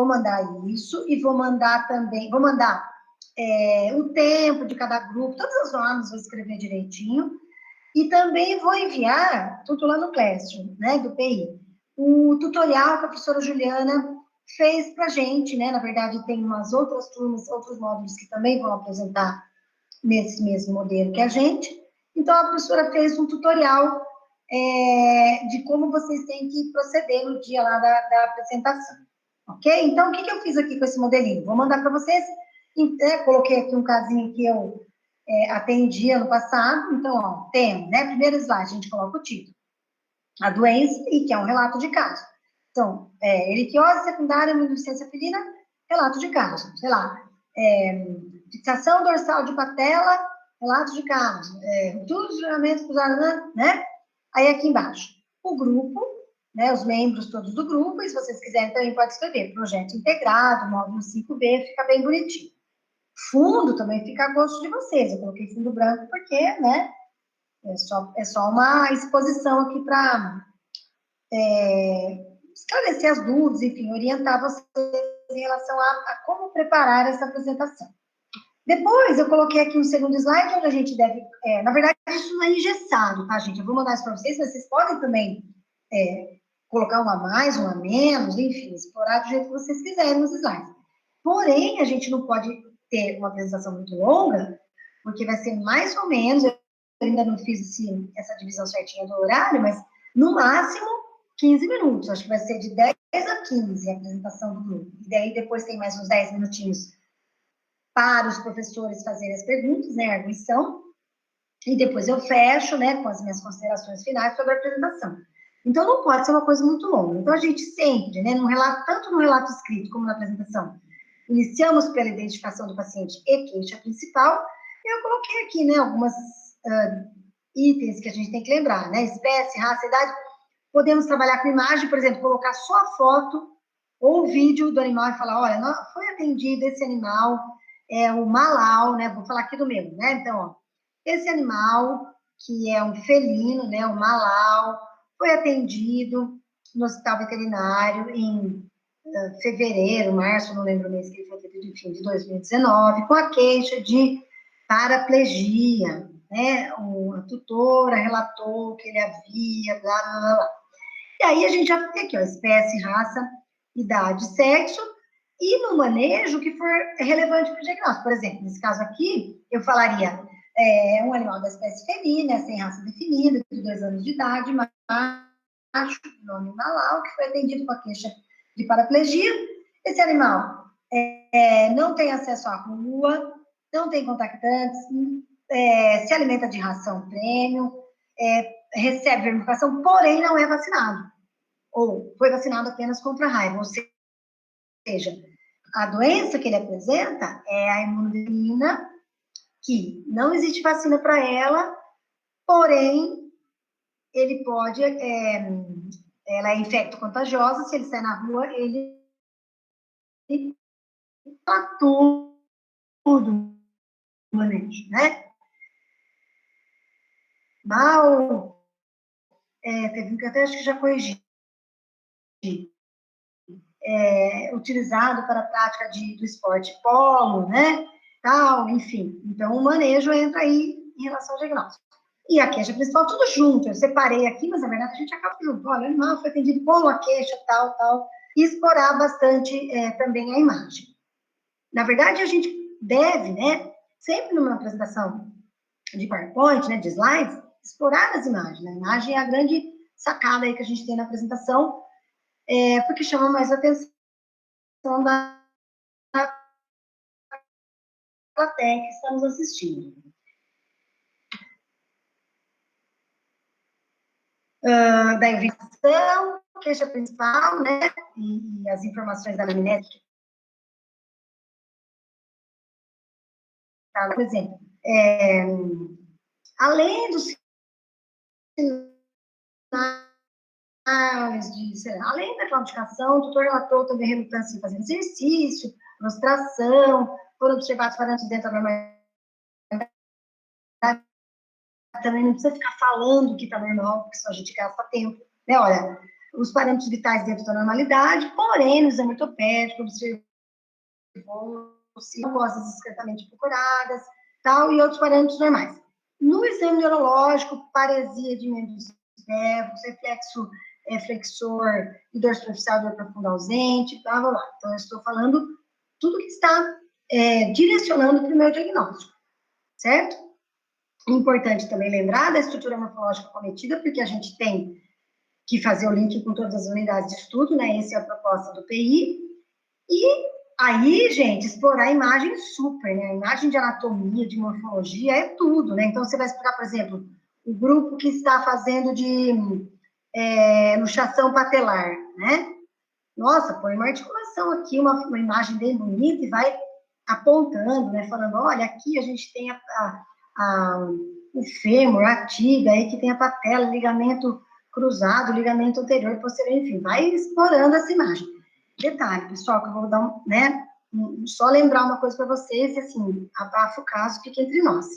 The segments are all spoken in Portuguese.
Vou mandar isso e vou mandar também, vou mandar o tempo de cada grupo, todas as normas, vou escrever direitinho. E também vou enviar, tudo lá no Classroom, né, do PI, o tutorial que a professora Juliana fez para a gente, né? Na verdade, tem umas outras turmas, outros módulos que também vão apresentar nesse mesmo modelo que a gente. Então, a professora fez um tutorial de como vocês têm que proceder no dia lá da apresentação, ok? Então, o que eu fiz aqui com esse modelinho? Vou mandar para vocês, coloquei aqui um casinho que eu atendi ano passado, então, ó, tem, né, primeiro slide, a gente coloca o título, a doença, e que é um relato de caso. Então, erictiose secundária, imunodeficiência felina, relato de caso, sei lá, fixação dorsal de patela, relato de caso, ruptura dos ligamentos cruzados, né? Aí aqui embaixo, o grupo, né, os membros todos do grupo, e se vocês quiserem também pode escrever, projeto integrado, módulo 5B, fica bem bonitinho. Fundo também fica a gosto de vocês, eu coloquei fundo branco porque, né, é só uma exposição aqui para esclarecer as dúvidas, enfim, orientar vocês em relação a como preparar essa apresentação. Depois, eu coloquei aqui um segundo slide, onde a gente deve... na verdade, isso não é engessado, tá, gente? Eu vou mandar isso para vocês, mas vocês podem também colocar um a mais, um a menos, enfim, explorar do jeito que vocês quiserem nos slides. Porém, a gente não pode ter uma apresentação muito longa, porque vai ser mais ou menos, eu ainda não fiz essa divisão certinha do horário, mas no máximo 15 minutos, acho que vai ser de 10 a 15 a apresentação do grupo. E daí depois tem mais uns 10 minutinhos para os professores fazerem as perguntas, né, a arguição, e depois eu fecho, né, com as minhas considerações finais sobre a apresentação. Então, não pode ser uma coisa muito longa. Então, a gente sempre, né, tanto no relato escrito como na apresentação, iniciamos pela identificação do paciente e queixa principal. Eu coloquei aqui, né, algumas itens que a gente tem que lembrar, né, espécie, raça, idade. Podemos trabalhar com imagem, por exemplo, colocar só a foto ou o vídeo do animal e falar, olha, foi atendido esse animal, o Malau, né, vou falar aqui do mesmo, né, então, ó, esse animal, que é um felino, né, o Malau, foi atendido no hospital veterinário em fevereiro, março, não lembro o mês que ele foi atendido, enfim, de 2019, com a queixa de paraplegia, né, a tutora relatou que ele havia, blá, blá, blá, blá. E aí a gente já tem aqui, ó, espécie, raça, idade, sexo, e no manejo que for relevante para o diagnóstico. Por exemplo, nesse caso aqui, eu falaria um animal da espécie felina, sem raça definida, de 2 anos de idade, macho, nome Malau, que foi atendido com a queixa de paraplegia. Esse animal não tem acesso à rua, não tem contactantes, se alimenta de ração premium, recebe vermificação, porém não é vacinado. Ou foi vacinado apenas contra a raiva. Ou seja, a doença que ele apresenta é a imunodeficiência, que não existe vacina para ela, porém, ele pode... ela é infecto-contagiosa, se ele sair na rua, ele tá tudo manejo, né? Mal, teve um que até acho que já corrigi, utilizado para a prática do esporte polo, né? Tal, enfim. Então, o manejo entra aí em relação ao diagnóstico. E a queixa principal, tudo junto. Eu separei aqui, mas na verdade a gente acaba junto. Olha, o animal foi atendido com a queixa, tal, tal. E explorar bastante também a imagem. Na verdade, a gente deve, né, sempre numa apresentação de PowerPoint, né, de slides, explorar as imagens. Né? A imagem é a grande sacada aí que a gente tem na apresentação, porque chama mais a atenção da plateia que estamos assistindo. Da investigação, queixa principal, né, e as informações da anamnese. Por exemplo, além dos sinais, além da claudicação, o tutor relatou também relutância em fazer exercício, prostração, foram observados parâmetros dentro da normalidade. Também não precisa ficar falando que está normal, porque só a gente gasta tempo. Né? Olha, os parâmetros vitais dentro da normalidade, porém, no exame ortopédico, observou-se mucosas discretamente procuradas, tal, e outros parâmetros normais. No exame neurológico, paresia de membros esbeltos, reflexo flexor e dorso superficial do profundo ausente, blá, blá, blá. Então, eu estou falando tudo que está direcionando para o meu diagnóstico, certo? Importante também lembrar da estrutura morfológica cometida, porque a gente tem que fazer o link com todas as unidades de estudo, né? Essa é a proposta do PI. E aí, gente, explorar a imagem super, né? A imagem de anatomia, de morfologia, é tudo, né? Então, você vai explicar, por exemplo, o grupo que está fazendo de luxação patelar, né? Nossa, põe uma articulação aqui, uma imagem bem bonita e vai apontando, né? Falando, olha, aqui a gente tem o fêmur, a tibia, aí que tem a patela, ligamento cruzado, ligamento anterior, posterior, enfim, vai explorando essa imagem. Detalhe, pessoal, que eu vou dar só lembrar uma coisa para vocês, e assim, abafa o caso, fique entre nós.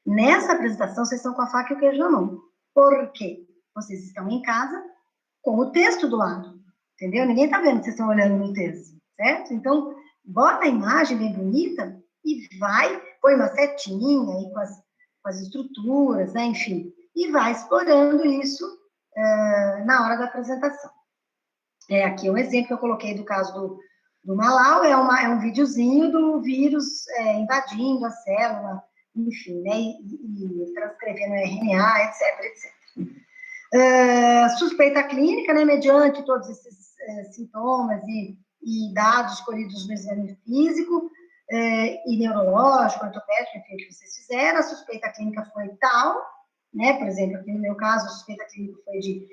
Nessa apresentação, vocês estão com a faca e o queijo na mão. Por quê? Vocês estão em casa com o texto do lado, entendeu? Ninguém está vendo que vocês estão olhando no texto, certo? Então, bota a imagem bem bonita e põe uma setinha aí com as estruturas, né? Enfim, e vai explorando isso na hora da apresentação. Aqui um exemplo que eu coloquei do caso do Malau, é um videozinho do vírus invadindo a célula, enfim, né, e transcrevendo RNA, etc, etc. Suspeita clínica, né, mediante todos esses sintomas e dados escolhidos no exame físico e neurológico, ortopédico, enfim, o que vocês fizeram, a suspeita clínica foi tal, né, por exemplo, aqui no meu caso, a suspeita clínica foi de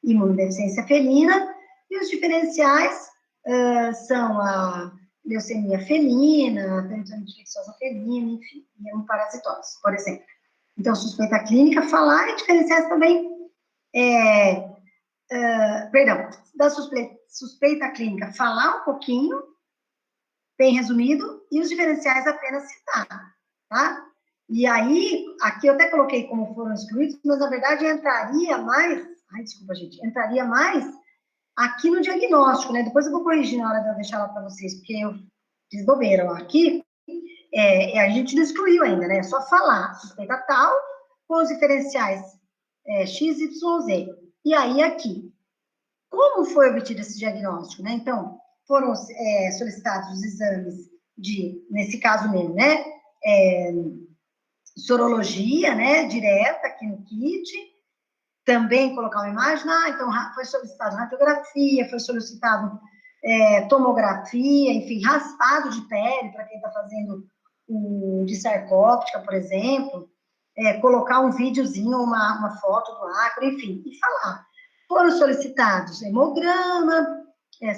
imunodeficiência felina, e os diferenciais são a leucemia felina, a peritonitis infecciosa felina, enfim, e hemoparasitose, por exemplo. Então, suspeita clínica, falar, e diferenciais também, perdão, da suspeita clínica, falar um pouquinho, bem resumido, e os diferenciais apenas citar, tá? E aí, aqui eu até coloquei como foram excluídos, mas na verdade entraria mais, desculpa, gente, entraria mais aqui no diagnóstico, né? Depois eu vou corrigir na hora de eu deixar lá para vocês, porque eu fiz bobeira, ó. Aqui, a gente não excluiu ainda, né? É só falar suspeita tal, com os diferenciais X, Y, Z. E aí, aqui, como foi obtido esse diagnóstico, né? Então, foram solicitados os exames nesse caso mesmo, né? Sorologia, né? Direta aqui no kit. Também colocar uma imagem, então foi solicitado radiografia, foi solicitado tomografia, enfim, raspado de pele, para quem está fazendo de sarcóptica, por exemplo, colocar um videozinho, uma foto do acro, enfim, e falar. Foram solicitados hemograma,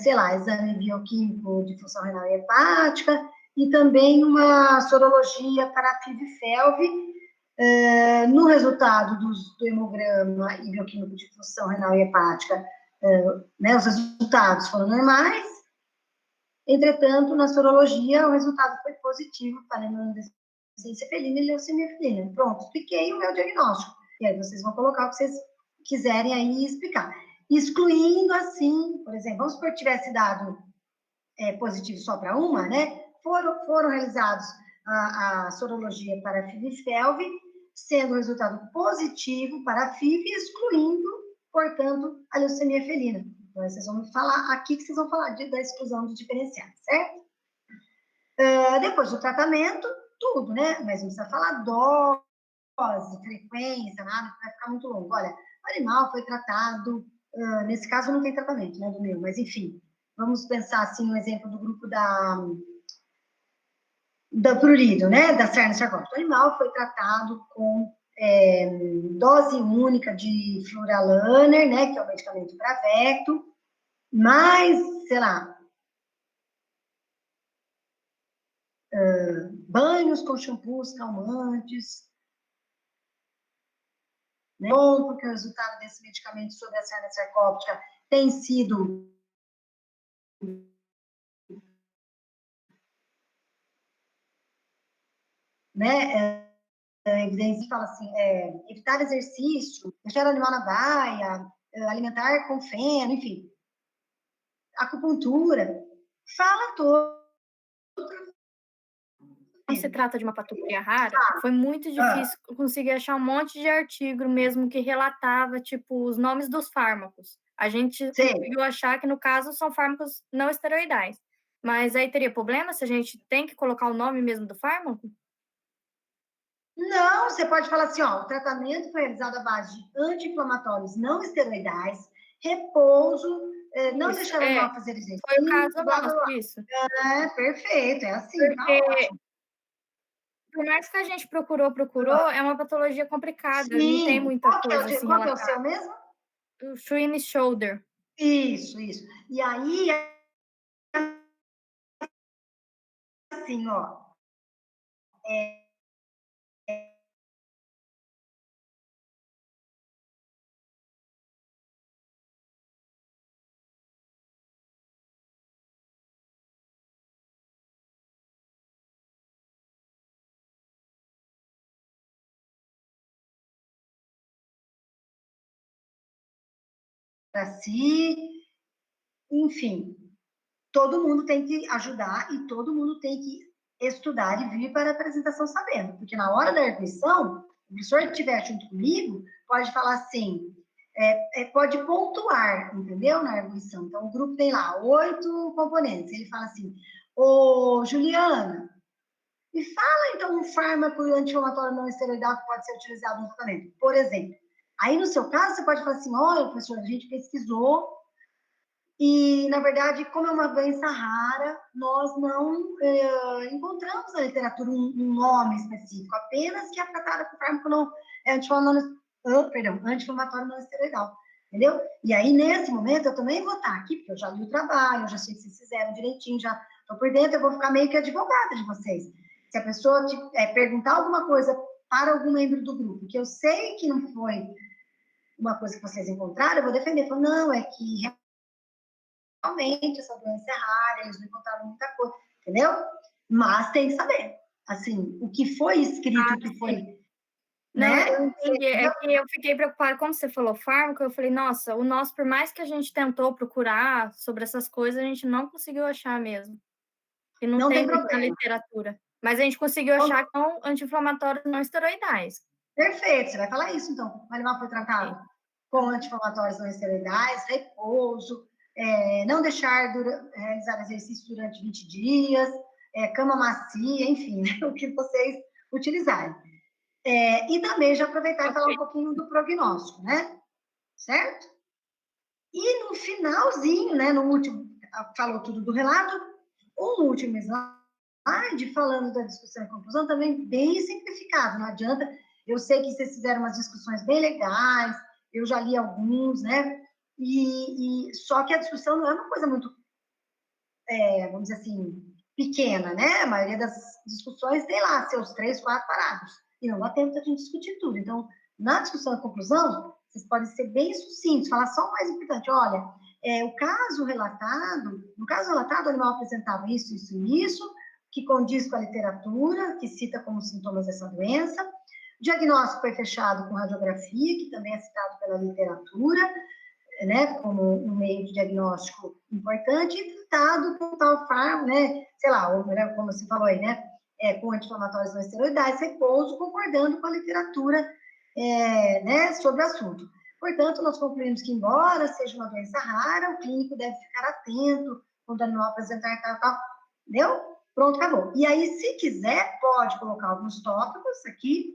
sei lá, exame bioquímico de função renal e hepática, e também uma sorologia para FIV-FeLV, no resultado do hemograma e bioquímico de função renal e hepática, né, os resultados foram normais, entretanto, na sorologia, o resultado foi positivo para imunodeficiência felina e leucemia felina. Pronto, expliquei o meu diagnóstico. E aí vocês vão colocar o que vocês quiserem aí explicar. Excluindo, assim, por exemplo, vamos supor que tivesse dado positivo só para uma, né? Foram realizados a sorologia para FIV-FeLV, sendo o resultado positivo para a FIV, excluindo, portanto, a leucemia felina. Então, vocês vão me falar aqui que vocês vão falar da exclusão dos diferenciais, certo? Depois do tratamento, tudo, né? Mas não precisa falar dose, frequência, nada, que vai ficar muito longo. Olha, o animal foi tratado, nesse caso não tem tratamento, né, do meu, mas enfim, vamos pensar assim no exemplo do grupo da prurido, né, da Sarna sarcóptica. O animal foi tratado com dose única de Fluralaner, né, que é o medicamento para vecto, mais, sei lá, banhos com shampoos calmantes, né, porque o resultado desse medicamento sobre a Sarna sarcóptica tem sido evidência, fala assim, evitar exercício, deixar o animal na baia, alimentar com feno, enfim, acupuntura, fala todo. Quando se trata de uma patologia rara, foi muito difícil conseguir achar um monte de artigo mesmo que relatava, tipo, os nomes dos fármacos. A gente conseguiu achar que, no caso, são fármacos não esteroidais. Mas aí teria problema se a gente tem que colocar o nome mesmo do fármaco? Não, você pode falar assim, ó, o tratamento foi realizado à base de anti-inflamatórios não esteroidais, repouso, não Isso, deixar o animal fazer foi o exercício, caso blá, blá, nosso, blá. isso. Perfeito, é assim, tá Porque, ótimo. por mais que a gente procurou, é uma patologia complicada, não tem Sim, muita coisa assim qual que é o relatada. seu mesmo? O Schwinn Shoulder. Isso. E aí, assim, ó, para si, enfim, todo mundo tem que ajudar e todo mundo tem que estudar e vir para a apresentação sabendo, porque na hora da arguição, o professor que estiver junto comigo pode falar assim, pode pontuar, entendeu, na arguição. Então, o grupo tem lá 8 componentes, ele fala assim, ô, Juliana, me fala, então, um fármaco anti-inflamatório não esteroidal que pode ser utilizado no tratamento, por exemplo. Aí, no seu caso, você pode falar assim, olha, professor, a gente pesquisou e, na verdade, como é uma doença rara, nós não encontramos na literatura um nome específico, apenas que é tratada com fármaco não, anti-inflamatório não esteroidal, entendeu? E aí, nesse momento, eu também vou estar aqui, porque eu já li o trabalho, eu já sei que vocês fizeram direitinho, já estou por dentro, eu vou ficar meio que advogada de vocês. Se a pessoa perguntar alguma coisa para algum membro do grupo, que eu sei que não foi uma coisa que vocês encontraram, eu vou defender. Falo, não, é que realmente essa doença é rara, eles não encontraram muita coisa, entendeu? Mas tem que saber, assim, o que foi escrito, o que foi, Não, né? eu entendi. É que eu fiquei preocupada, como você falou fármaco, eu falei, nossa, o nosso, por mais que a gente tentou procurar sobre essas coisas, a gente não conseguiu achar mesmo. E não Não tem tem muito na problema. literatura. Mas a gente conseguiu Então, achar com anti-inflamatórios não esteroidais. perfeito, você vai falar isso, então. O animal foi tratado Sim. com anti-inflamatórios não esteroidais, repouso, não deixar realizar exercício durante 20 dias, cama macia, enfim, né, o que vocês utilizarem. E também já aproveitar e falar um pouquinho do prognóstico, né? Certo? E no finalzinho, né, no último, falou tudo do relato, um último slide falando da discussão e conclusão, também bem simplificado, não adianta, eu sei que vocês fizeram umas discussões bem legais, eu já li alguns, né, só que a discussão não é uma coisa muito, vamos dizer assim, pequena, né, a maioria das discussões tem lá seus 3, 4 parágrafos, e não dá tempo de a gente discutir tudo, então, na discussão e conclusão, vocês podem ser bem sucintos, falar só o mais importante, olha, no caso relatado, o animal apresentava isso, isso e isso, que condiz com a literatura, que cita como sintomas dessa doença, o diagnóstico foi fechado com radiografia, que também é citado pela literatura, né, como um meio de diagnóstico importante, e tratado com tal fármaco, né, sei lá, como você falou aí, né, com anti-inflamatórios não esteroidais, repouso, concordando com a literatura, né, sobre o assunto. Portanto, nós concluímos que, embora seja uma doença rara, o clínico deve ficar atento quando o animal apresentar tal, entendeu? Pronto, acabou. E aí, se quiser, pode colocar alguns tópicos aqui,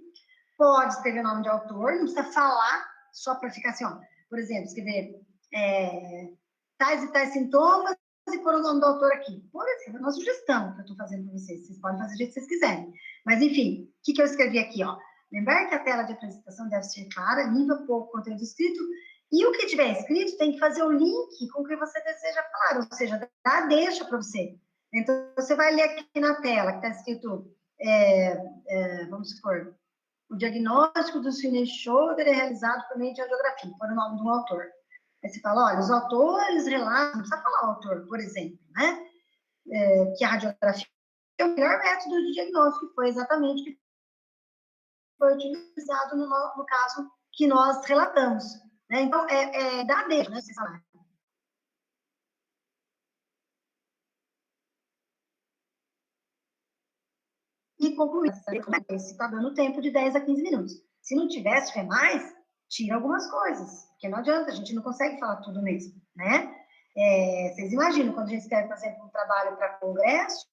pode escrever o nome de autor, não precisa falar, só para ficar assim, ó, por exemplo, escrever tais e tais sintomas e pôr o nome do autor aqui. Por exemplo, é uma sugestão que eu estou fazendo para vocês. Vocês podem fazer do jeito que vocês quiserem. Mas, enfim, o que eu escrevi aqui, ó? Lembrar que a tela de apresentação deve ser clara, limpa pouco conteúdo escrito, e o que tiver escrito tem que fazer o link com o que você deseja falar, ou seja, dá deixa para você. Então, você vai ler aqui na tela, que está escrito, vamos supor, o diagnóstico do Sweeney Shoulder é realizado por meio de radiografia, por o nome do autor. Aí você fala, olha, os autores relatam, não precisa falar o autor, por exemplo, né? Que a radiografia é o melhor método de diagnóstico, que foi exatamente o que foi utilizado no caso que nós relatamos. Né? Então, dá deixa, né? E concluir. Se está dando tempo de 10 a 15 minutos. Se não tiver mais, tira algumas coisas, porque não adianta, a gente não consegue falar tudo mesmo, né? Vocês imaginam, quando a gente quer, por exemplo, um trabalho para congresso,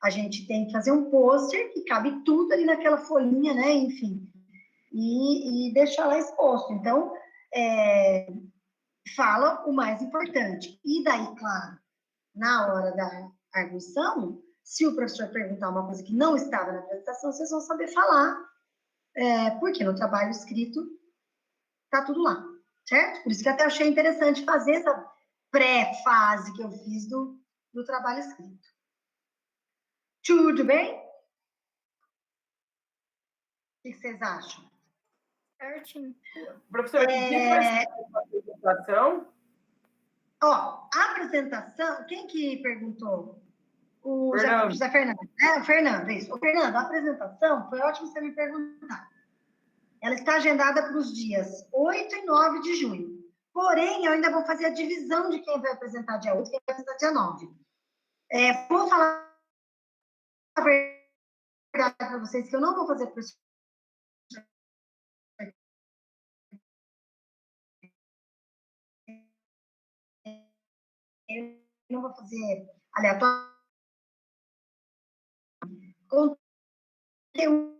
a gente tem que fazer um pôster que cabe tudo ali naquela folhinha, né? Enfim, e deixar lá exposto. Então, fala o mais importante. E daí, claro, na hora da arguição, se o professor perguntar uma coisa que não estava na apresentação, vocês vão saber falar, porque no trabalho escrito está tudo lá, certo? Por isso que até achei interessante fazer essa pré-fase que eu fiz do trabalho escrito. Tudo bem? O que vocês acham? Certinho. Professora, que dia que vai ser a apresentação? Ó, a apresentação, quem que perguntou? O Fernando. José Fernando. O Fernando, isso. O Fernando, a apresentação, foi ótimo você me perguntar. Ela está agendada para os dias 8 e 9 de junho. Porém, eu ainda vou fazer a divisão de quem vai apresentar dia 8 e quem vai apresentar dia 9. Vou falar a verdade para vocês que eu não vou fazer para eu não vou fazer aleatório. Conteúdo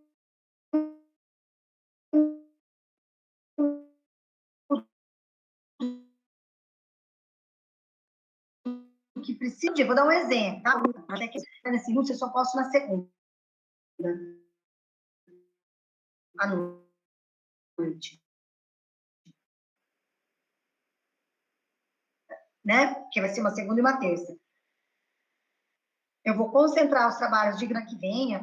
que precisa. Vou dar um exemplo, tá? Até que nesse eu só posso na segunda. À noite. Né? Que vai ser uma segunda e uma terça. Eu vou concentrar os trabalhos de grana que vem,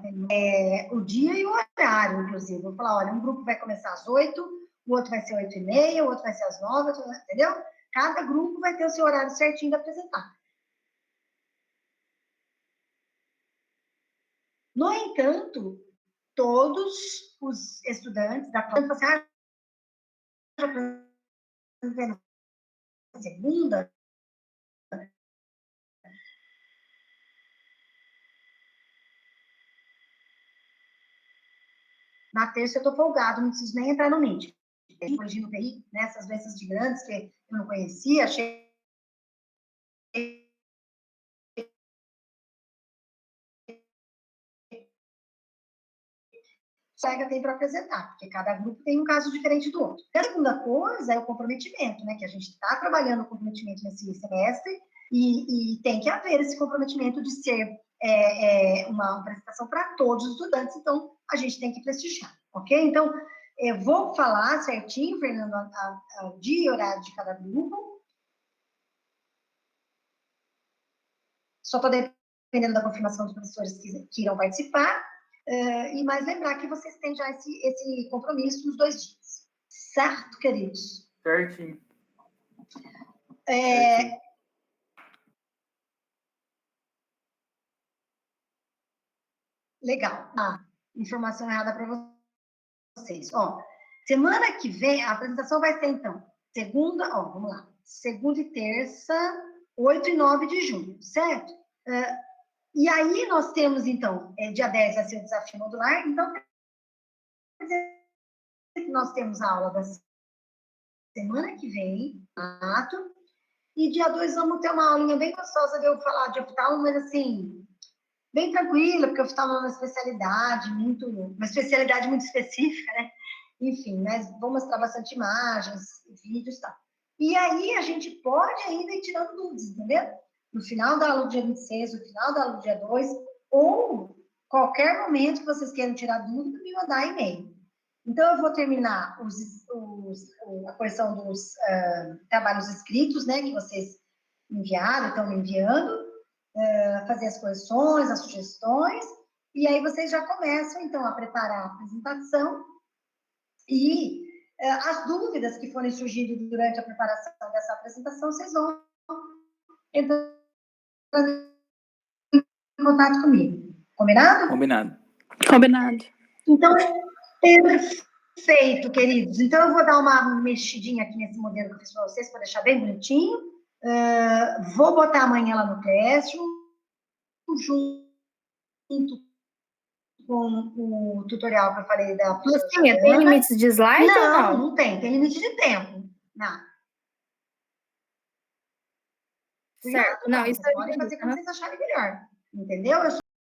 o dia e o horário, inclusive. Vou falar, olha, um grupo vai começar às 8, o outro vai ser 8h30, o outro vai ser às 9, entendeu? Cada grupo vai ter o seu horário certinho de apresentar. No entanto, todos os estudantes da classe falam assim, segunda, na terça eu estou folgado, não preciso nem entrar no Meet. Corrigindo o PI, nessas doenças de grandes que eu não conhecia, achei SEGA tem para apresentar, porque cada grupo tem um caso diferente do outro. A segunda coisa é o comprometimento, né? Que a gente está trabalhando o comprometimento nesse semestre e tem que haver esse comprometimento de ser uma apresentação para todos os estudantes, então a gente tem que prestigiar, ok? Então, eu vou falar certinho, Fernando, o dia e horário de cada grupo. Só estou dependendo da confirmação dos professores que irão participar. E mais lembrar que vocês têm já esse compromisso nos 2 dias. Certo, queridos? Certinho. Legal. Informação errada para vocês. Ó, semana que vem, a apresentação vai ser, então, segunda, vamos lá. Segunda e terça, 8 e 9 de junho, certo? E aí nós temos, então, dia 10 vai ser o desafio modular, então, nós temos a aula da semana que vem, e dia 2 vamos ter uma aulinha bem gostosa de eu falar de oftalmo, mas assim, bem tranquila, porque oftalmo é uma especialidade muito específica, né? Enfim, mas vou mostrar bastante imagens, vídeos e tal. E aí a gente pode ainda ir tirando dúvidas, entendeu? No final da aula do dia 26, no final da aula do dia 2, ou qualquer momento que vocês queiram tirar dúvida, me mandar e-mail. Então, eu vou terminar a correção dos trabalhos escritos, né, que vocês enviaram, estão me enviando, fazer as correções, as sugestões, e aí vocês já começam, então, a preparar a apresentação e as dúvidas que forem surgindo durante a preparação dessa apresentação, vocês vão entrar em contato comigo. Combinado? Combinado. Combinado. Então, Perfeito, queridos. Então, eu vou dar uma mexidinha aqui nesse modelo que eu fiz para vocês, para deixar bem bonitinho. Vou botar amanhã lá no Classroom, junto com o tutorial que eu falei da professora Lucinha, tem limites de slide ou não? Não tem. Tem limite de tempo. Não. Certo. Não, isso vocês podem fazer como vocês acharem melhor. Entendeu?